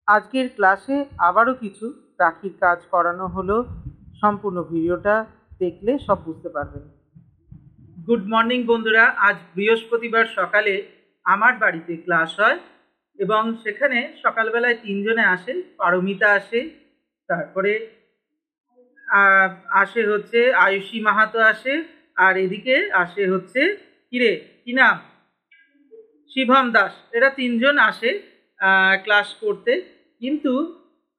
আজকের ক্লাসে আবারও কিছু রাখির কাজ করানো হলো। সম্পূর্ণ ভিডিওটা দেখলে সব বুঝতে পারবেন। গুড মর্নিং বন্ধুরা। আজ বৃহস্পতিবার সকালে আমার বাড়িতে ক্লাস হয় এবং সেখানে সকালবেলায় তিনজনে আসে। পারমিতা আসে, তারপরে আসে হচ্ছে আয়ুষী মাহাতো আসে, আর এদিকে আসে হচ্ছে কি নাম, শিবম দাস। এরা তিনজন আসে ক্লাস করতে। কিন্তু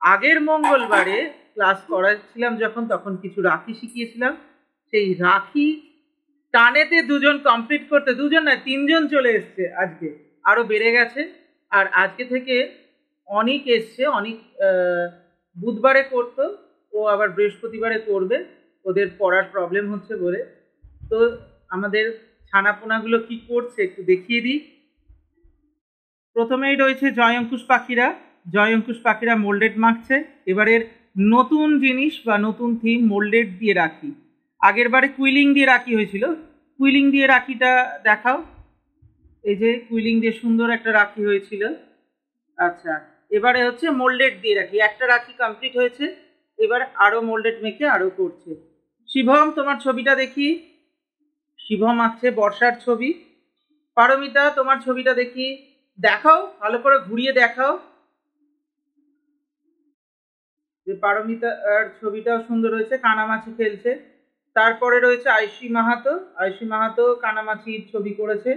আগের মঙ্গলবারে ক্লাস করাচ্ছিলাম যখন, তখন কিছু রাখি শিখিয়েছিলাম। সেই রাখি টানেতে দুজন কমপ্লিট করতে, দুজন না তিনজন চলে এসছে, আজকে আরো বেড়ে গেছে। আর আজকে থেকে অনেক এসছে, অনেক বুধবারে করতো, ও আবার বৃহস্পতিবারে করবে, ওদের পড়ার প্রবলেম হচ্ছে বলে। তো আমাদের ছানাপোনাগুলো কি করছে একটু দেখিয়ে দিই। প্রথমেই রয়েছে জয়ঙ্কুশ পাখিরা। জয়ঙ্কুশ পাখিরা মোল্ডেড মাখছে। এবারের নতুন জিনিস বা নতুন থিম মোল্ডেড দিয়ে রাখি। আগের বারে কুইলিং দিয়ে রাখি হয়েছিল। কুইলিং দিয়ে রাখিটা দেখাও। এই যে কুইলিং দিয়ে সুন্দর একটা রাখি হয়েছিল। আচ্ছা, এবারে হচ্ছে মোল্ডেড দিয়ে রাখি। একটা রাখি কমপ্লিট হয়েছে, এবার আরো মোল্ডেড মেখে আরো করছে। শিবম, তোমার ছবিটা দেখি। শিবম আঁকছে বর্ষার ছবি। পারমিতা, তোমার ছবিটা দেখি, দেখাও, ভালো করে ঘুরিয়ে দেখাও। যে পারমিতার ছবিটাও সুন্দর হয়েছে, কানামাছি খেলছে। তারপরে রয়েছে আয়ুষী মাহাতো। আয়ুষী মাহাতো কানামাছির ছবি করেছে,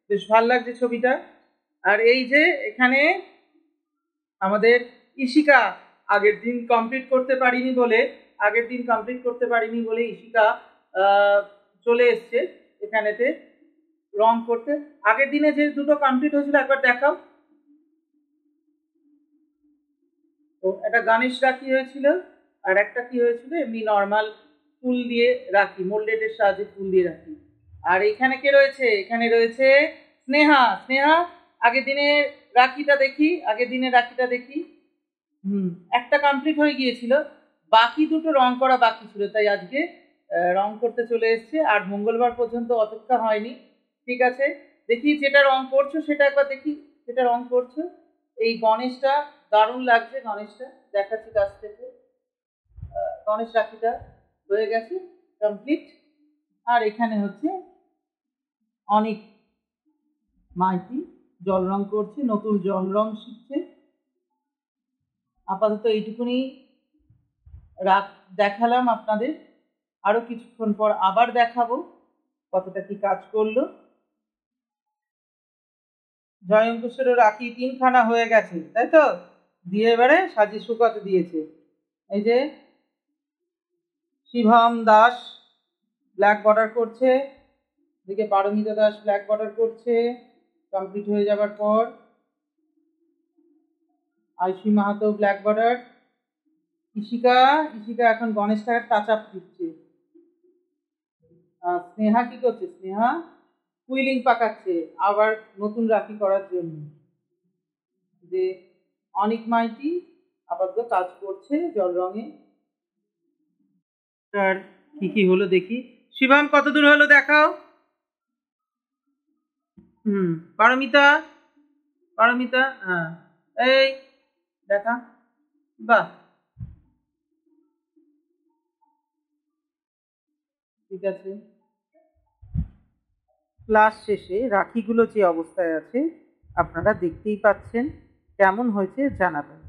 বেশ ভালো লাগছে ছবিটা। আর এই যে এখানে আমাদের ইশিকা আগের দিন কমপ্লিট করতে পারিনি বলে ইশিকা চলে এসছে এখানেতে রং করতে। আগের দিনে যে দুটো কমপ্লিট হয়েছিল একবার দেখাও। তো একটা গণেশ রাখি হয়েছিল, আর একটা কি হয়েছিল এমনি নর্মাল ফুল দিয়ে রাখি, মোল্ডেডের সাহায্যে ফুল দিয়ে রাখি। আর এখানে কে রয়েছে? এখানে রয়েছে স্নেহা। স্নেহা, আগের দিনের রাখিটা দেখি। একটা কমপ্লিট হয়ে গিয়েছিল, বাকি দুটো রং করা বাকি ছিল, তাই আজকে রং করতে চলে এসছে। আর মঙ্গলবার পর্যন্ত অপেক্ষা হয়নি। ঠিক আছে, দেখি যেটা রং করছো সেটা একবার দেখি, যেটা রং করছো। এই গণেশটা দারুণ লাগছে, গণেশটা দেখাচ্ছি কাছ থেকে। গণেশ রাখিটা হয়ে গেছে কমপ্লিট। আর এখানে হচ্ছে অনেক মাইতি জল রং করছে, নতুন জল রং শিখছে। আপাতত এইটুকুনি দেখালাম আপনাদের। আরো কিছুক্ষণ পর আবার দেখাবো কতটা কি কাজ করলো। জয়ঙ্কুশেরও রাখি 3খানা হয়ে গেছে, তাই তো? দিয়ে এবারে সাজিয়ে শুকাতে দিয়েছে। এই যে শিবম দাস ব্ল্যাক বর্ডার করছে, এদিকে পারমিতা দাস ব্ল্যাক বর্ডার করছে কমপ্লিট হয়ে যাবার পর। Ayushi Mahato black border. ইশিকা এখন গণেশটাকে টাচ আপ দিচ্ছে। স্নেহা কি করছে? স্নেহা কুইলিং পাকাচ্ছে আবার নতুন রাখি করার জন্য। যে অনেক মাইতি আপাতত কাজ করছে জল রঙে। আর কি হলো দেখি। শিবম, কত দূর হলো দেখাও। পারমিতা, হ্যাঁ, এই দেখা। বাহ, ঠিক আছে। ক্লাস শেষে রাখিগুলো যে অবস্থায় আছে আপনারা দেখতেই পাচ্ছেন। কেমন হয়েছে জানাবেন।